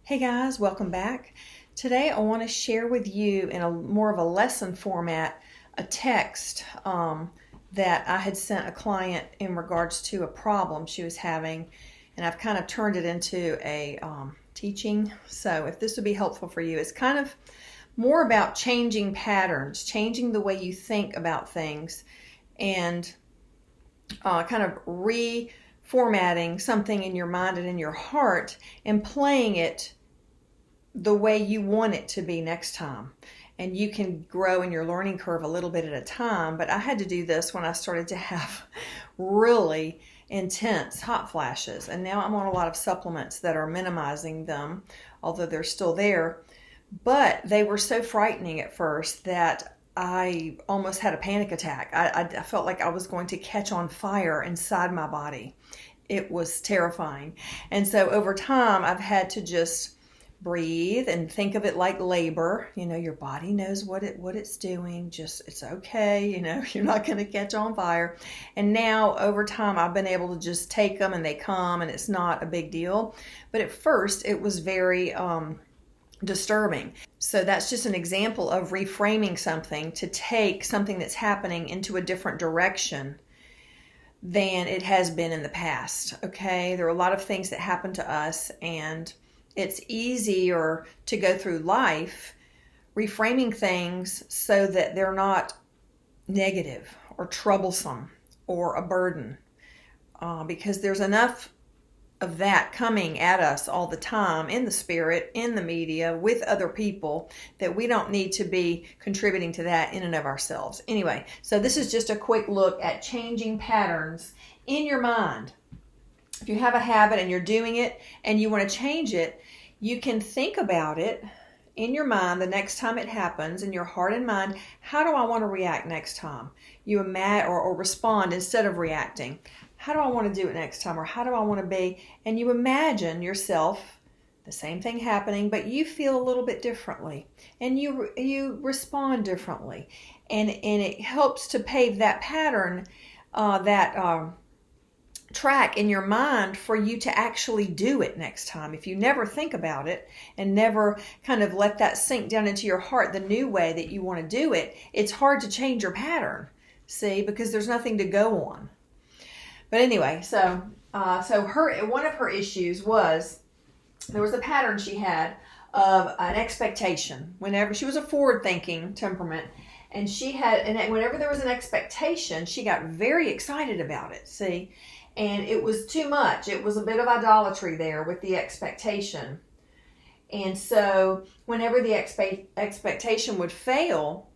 Hey guys, welcome back. Today I want to share with you in a more of a lesson format a text that I had sent a client in regards to a problem she was having, and I've kind of turned it into a teaching. So if this would be helpful for you, it's kind of more about changing patterns, changing the way you think about things, and kind of reformatting something in your mind and in your heart and playing it the way you want it to be next time. And you can grow in your learning curve a little bit at a time. But I had to do this when I started to have really intense hot flashes. And now I'm on a lot of supplements that are minimizing them, although they're still there. But they were so frightening at first that I almost had a panic attack. I felt like I was going to catch on fire inside my body. It was terrifying. And so over time, I've had to just breathe and think of it like labor. Your body knows what it's doing. Just, it's okay. You're not going to catch on fire. And now over time, I've been able to just take them and they come and it's not a big deal. But at first it was very disturbing. So that's just an example of reframing something to take something that's happening into a different direction than it has been in the past. Okay. There are a lot of things that happen to us, and it's easier to go through life reframing things so that they're not negative or troublesome or a burden, because there's enough of that coming at us all the time in the spirit, in the media, with other people, that we don't need to be contributing to that in and of ourselves. Anyway, so this is just a quick look at changing patterns in your mind. If you have a habit and you're doing it and you want to change it, you can think about it in your mind the next time it happens, in your heart and mind. How do I want to react next time? You imagine or respond instead of reacting. How do I want to do it next time? Or how do I want to be? And you imagine yourself, the same thing happening, but you feel a little bit differently. And you respond differently. And it helps to pave that pattern, that track in your mind for you to actually do it next time. If you never think about it and never kind of let that sink down into your heart the new way that you want to do it, it's hard to change your pattern, see, because there's nothing to go on. But anyway, so one of her issues was there was a pattern she had of an expectation. Whenever she was a forward-thinking temperament, and whenever there was an expectation, she got very excited about it. See, and it was too much. It was a bit of idolatry there with the expectation. And so whenever the expectation would fail,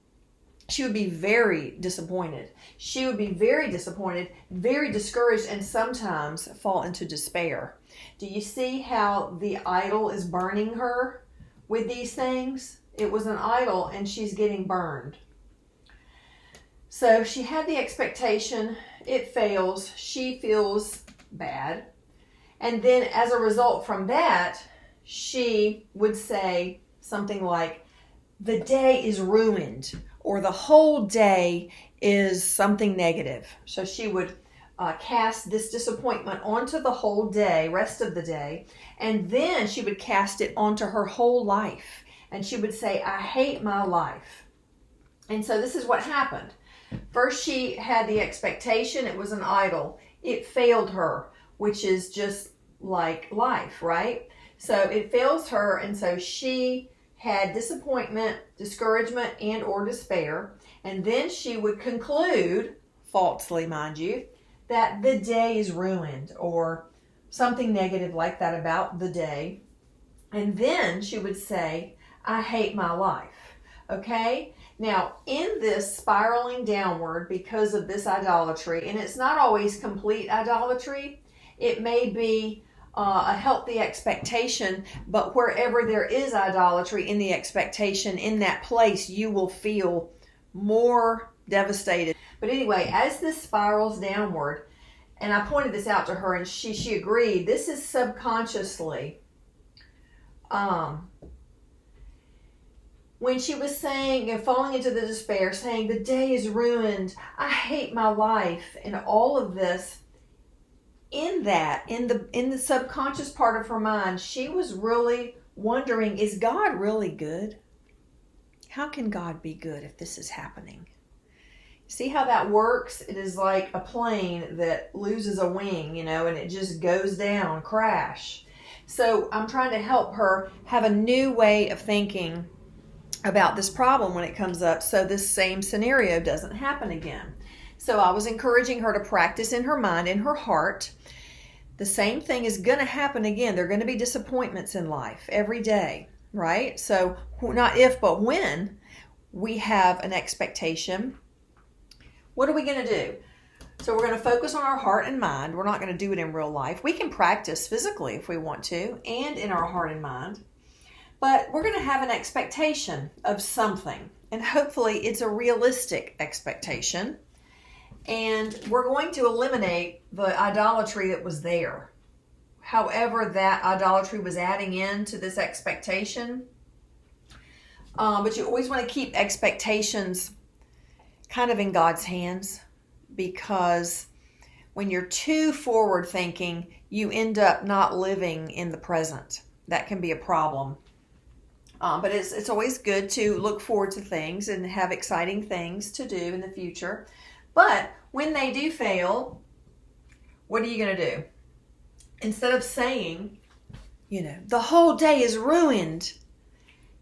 she would be very disappointed. She would be very disappointed, very discouraged, and sometimes fall into despair. Do you see how the idol is burning her with these things? It was an idol and she's getting burned. So she had the expectation, it fails, she feels bad. And then as a result from that, she would say something like, the day is ruined, or the whole day is something negative. So she would cast this disappointment onto the whole day, rest of the day, and then she would cast it onto her whole life. And she would say, I hate my life. And so this is what happened. First, she had the expectation, it was an idol. It failed her, which is just like life, right? So it fails her, and so she had disappointment, discouragement, and or despair. And then she would conclude, falsely mind you, that the day is ruined, or something negative like that about the day. And then she would say, I hate my life. Okay? Now, in this spiraling downward because of this idolatry, and it's not always complete idolatry, it may be a healthy expectation, but wherever there is idolatry in the expectation, in that place, you will feel more devastated. But anyway, as this spirals downward, and I pointed this out to her and she agreed, this is subconsciously, when she was saying and falling into the despair, saying the day is ruined, I hate my life, and all of this, in the subconscious part of her mind, she was really wondering, is God really good? How can God be good if this is happening? See how that works? It is like a plane that loses a wing, and it just goes down, crash. So I'm trying to help her have a new way of thinking about this problem when it comes up, so this same scenario doesn't happen again. So I was encouraging her to practice in her mind, in her heart. The same thing is going to happen again. There are going to be disappointments in life every day, right? So not if, but when we have an expectation, what are we going to do? So we're going to focus on our heart and mind. We're not going to do it in real life. We can practice physically if we want to, and in our heart and mind. But we're going to have an expectation of something. And hopefully it's a realistic expectation. And we're going to eliminate the idolatry that was there. However, that idolatry was adding into this expectation. But you always want to keep expectations kind of in God's hands, because when you're too forward thinking, you end up not living in the present. That can be a problem. But it's always good to look forward to things and have exciting things to do in the future. But when they do fail, what are you going to do? Instead of saying, the whole day is ruined,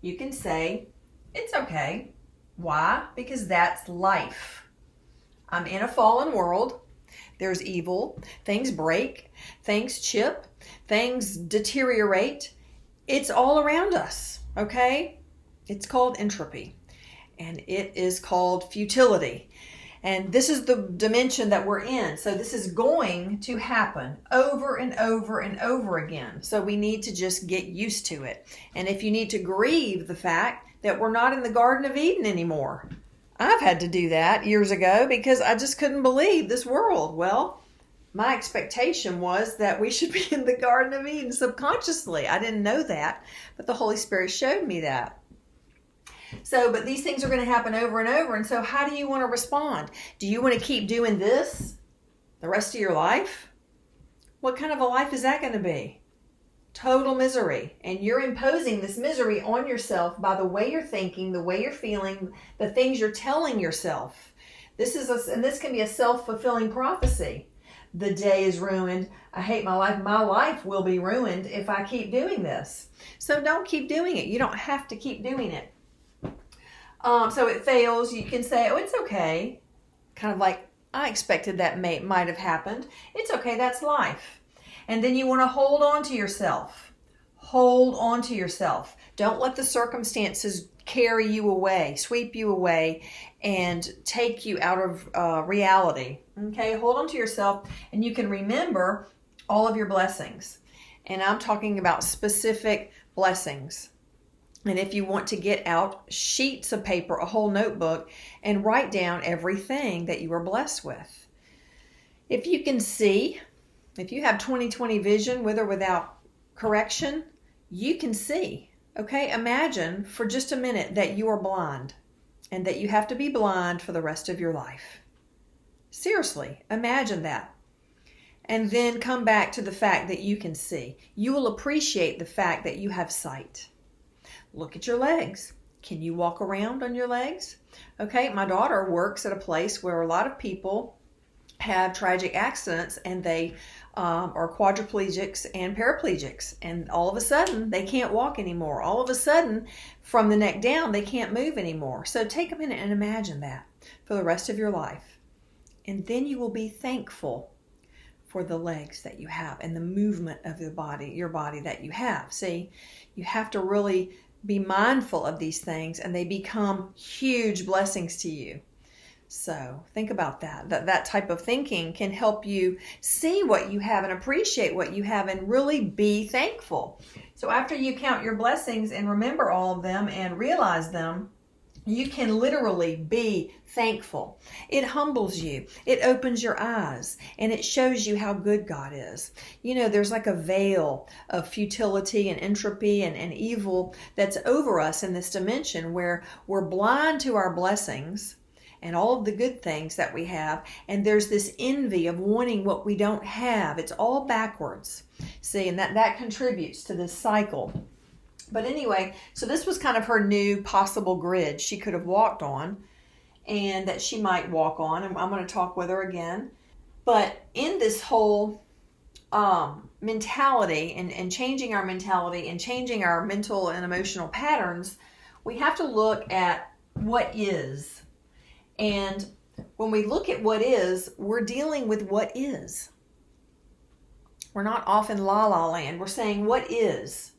you can say, it's okay. Why? Because that's life. I'm in a fallen world. There's evil. Things break. Things chip. Things deteriorate. It's all around us, okay? It's called entropy, and it is called futility. And this is the dimension that we're in. So this is going to happen over and over and over again. So we need to just get used to it. And if you need to grieve the fact that we're not in the Garden of Eden anymore. I've had to do that years ago because I just couldn't believe this world. Well, my expectation was that we should be in the Garden of Eden subconsciously. I didn't know that, but the Holy Spirit showed me that. So, but these things are going to happen over and over. And so how do you want to respond? Do you want to keep doing this the rest of your life? What kind of a life is that going to be? Total misery. And you're imposing this misery on yourself by the way you're thinking, the way you're feeling, the things you're telling yourself. And this can be a self-fulfilling prophecy. The day is ruined. I hate my life. My life will be ruined if I keep doing this. So don't keep doing it. You don't have to keep doing it. So it fails. You can say, oh, it's okay. Kind of like, I expected that might have happened. It's okay. That's life. And then you want to hold on to yourself. Hold on to yourself. Don't let the circumstances carry you away, sweep you away, and take you out of reality. Okay, hold on to yourself, and you can remember all of your blessings. And I'm talking about specific blessings. And if you want to get out sheets of paper, a whole notebook, and write down everything that you are blessed with. If you can see, if you have 20/20 vision with or without correction, you can see. Okay, imagine for just a minute that you are blind and that you have to be blind for the rest of your life. Seriously, imagine that. And then come back to the fact that you can see. You will appreciate the fact that you have sight. Look at your legs. Can you walk around on your legs? Okay, my daughter works at a place where a lot of people have tragic accidents and they are quadriplegics and paraplegics, and all of a sudden they can't walk anymore. All of a sudden, from the neck down, they can't move anymore. So take a minute and imagine that for the rest of your life. And then you will be thankful for the legs that you have and the movement of your body that you have. See, you have to really be mindful of these things, and they become huge blessings to you. So think about that. That type of thinking can help you see what you have and appreciate what you have and really be thankful. So after you count your blessings and remember all of them and realize them, you can literally be thankful. It humbles you. It opens your eyes, and it shows you how good God is. There's like a veil of futility and entropy and evil that's over us in this dimension where we're blind to our blessings and all of the good things that we have, and there's this envy of wanting what we don't have. It's all backwards. See, and that contributes to this cycle But anyway, so this was kind of her new possible grid she could have walked on and that she might walk on. And I'm going to talk with her again. But in this whole mentality and changing our mentality and changing our mental and emotional patterns, we have to look at what is. And when we look at what is, we're dealing with what is. We're not off in la la land. We're saying what is.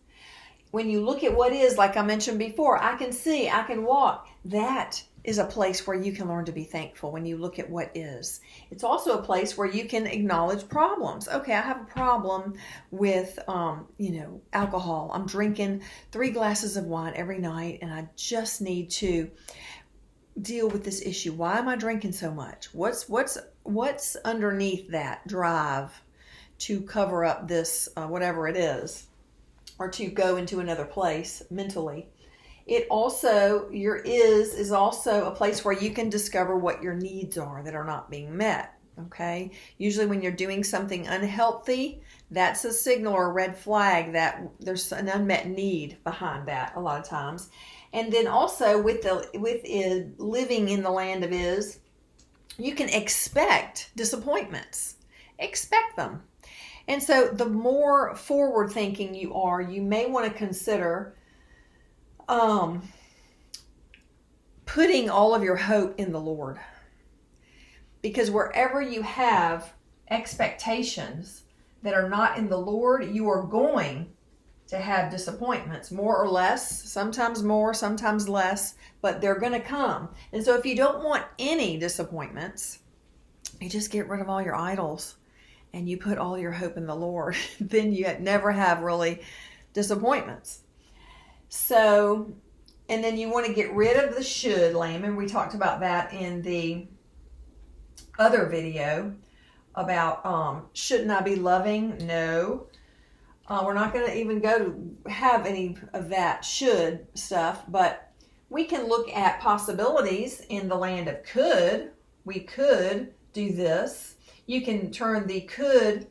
When you look at what is, like I mentioned before, I can see, I can walk. That is a place where you can learn to be thankful when you look at what is. It's also a place where you can acknowledge problems. Okay, I have a problem with, alcohol. I'm drinking 3 glasses of wine every night, and I just need to deal with this issue. Why am I drinking so much? What's underneath that drive to cover up this, whatever it is, or to go into another place mentally? It also, your is also a place where you can discover what your needs are that are not being met. Okay? Usually when you're doing something unhealthy, that's a signal or a red flag that there's an unmet need behind that a lot of times. And then also with living in the land of is, you can expect disappointments. Expect them. And so the more forward thinking you are, you may want to consider putting all of your hope in the Lord. Because wherever you have expectations that are not in the Lord, you are going to have disappointments, more or less, sometimes more, sometimes less, but they're going to come. And so if you don't want any disappointments, you just get rid of all your idols and you put all your hope in the Lord. Then you never have really disappointments. So, and then you want to get rid of the should, Layman. We talked about that in the other video about shouldn't I be loving? No. We're not going to even go to have any of that should stuff, but we can look at possibilities in the land of could. We could do this. You can turn the could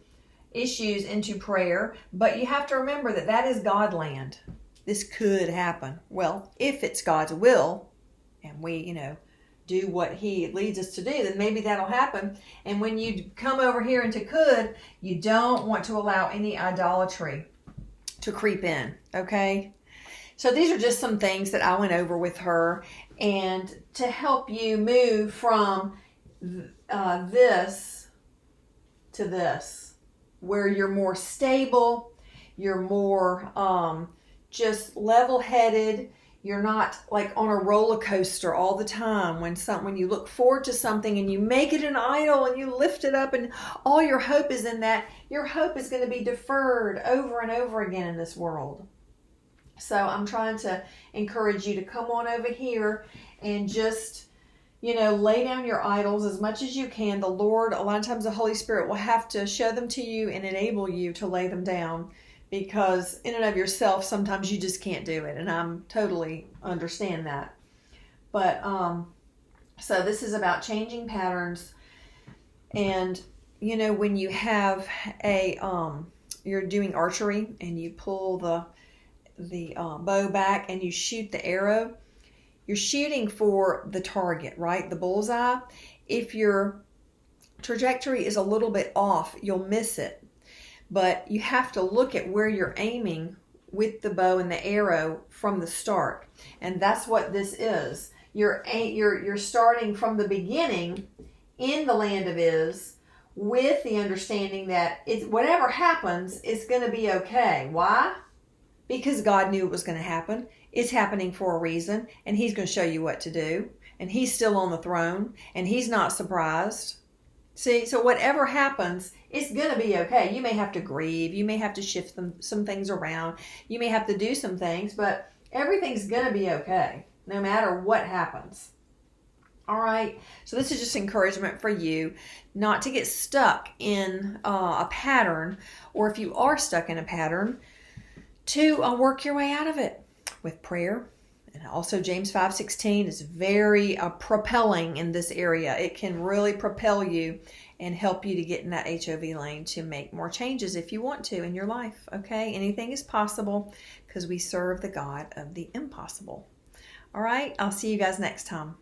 issues into prayer, but you have to remember that that is God land. This could happen. Well, if it's God's will and we, do what he leads us to do, then maybe that'll happen. And when you come over here into could, you don't want to allow any idolatry to creep in, okay? So these are just some things that I went over with her, and to help you move from this to this, where you're more stable, you're more just level-headed. You're not like on a roller coaster all the time when you look forward to something and you make it an idol and you lift it up and all your hope is in that. Your hope is going to be deferred over and over again in this world. So I'm trying to encourage you to come on over here and just, lay down your idols as much as you can. The Lord, a lot of times the Holy Spirit will have to show them to you and enable you to lay them down. Because in and of yourself, sometimes you just can't do it. And I'm totally understand that. But, so this is about changing patterns. And, when you have you're doing archery and you pull the bow back and you shoot the arrow, you're shooting for the target, right? The bullseye. If your trajectory is a little bit off, you'll miss it. But you have to look at where you're aiming with the bow and the arrow from the start. And that's what this is. You're starting from the beginning in the land of is with the understanding that whatever happens, it's going to be okay. Why? Because God knew it was going to happen. It's happening for a reason, and he's going to show you what to do. And he's still on the throne, and he's not surprised. See, so whatever happens, it's going to be okay. You may have to grieve. You may have to shift some things around. You may have to do some things, but everything's going to be okay, no matter what happens. All right? So this is just encouragement for you not to get stuck in a pattern, or if you are stuck in a pattern, to work your way out of it with prayer And also James 5:16 is very propelling in this area. It can really propel you and help you to get in that HOV lane to make more changes if you want to in your life. Okay, anything is possible because we serve the God of the impossible. All right, I'll see you guys next time.